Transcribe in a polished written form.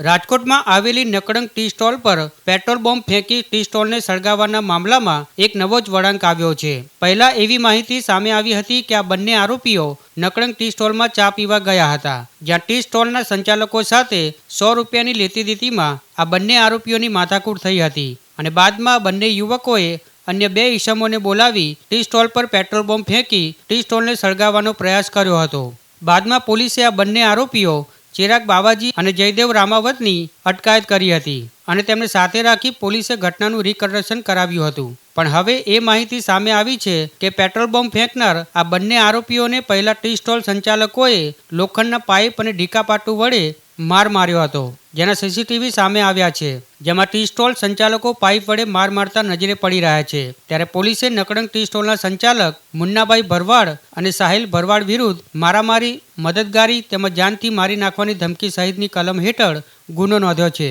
રાજકોટમાં આવેલી Nakalang tea stall પર પેટ્રોલ બોમ્બ ફેંકી ટી સ્ટોલને સળગાવવાના મામલામાં એક નવો જ વળાંક આવ્યો છે। પહેલા એવી માહિતી સામે આવી હતી કે આ બંને આરોપીઓ નકળંગ ટી સ્ટોલમાં ચા પીવા ગયા હતા, જ્યાં ટી સ્ટોલના સંચાલકો સાથે 100 રૂપિયાની લેતી દેતીમાં આ બંને આરોપીઓની માથાકૂટ થઈ હતી અને બાદમાં બંને યુવકોએ અન્ય 2 ઈસમોને બોલાવી ટી સ્ટોલ પર પેટ્રોલ બોમ્બ ફેંકી ટી સ્ટોલને સળગાવવાનો પ્રયાસ કર્યો હતો। બાદમાં પોલીસે આ બંને આરોપીઓ ચિરાગ બાવાજી અને જયદેવ રામાવતની અટકાયત કરી હતી અને તેમને સાથે રાખી પોલીસે ઘટનાનું રિકન્સ્ટ્રક્શન કરાવ્યું હતું। પણ હવે એ માહિતી સામે આવી છે કે પેટ્રોલ બોમ્બ ફેંકનાર આ બંને આરોપીઓને પહેલા ટી સ્ટોલ સંચાલકોએ લોખંડના પાઇપ અને ઢીકાપાટું વડે માર માર્યો હતો, જેના સીસીટીવી સામે આવ્યા છે, જેમાં ટી સ્ટોલ સંચાલકો પાઇપ વડે માર મારતા નજરે પડી રહ્યા છે। ત્યારે પોલીસે નકળંગ ટી સ્ટોલના સંચાલક મુન્નાભાઈ ભરવાડ અને સાહિલ ભરવાડ વિરુદ્ધ મારામારી, મદદગારી તેમજ જાનથી મારી નાખવાની ધમકી સહિતની કલમ હેઠળ ગુનો નોંધ્યો છે।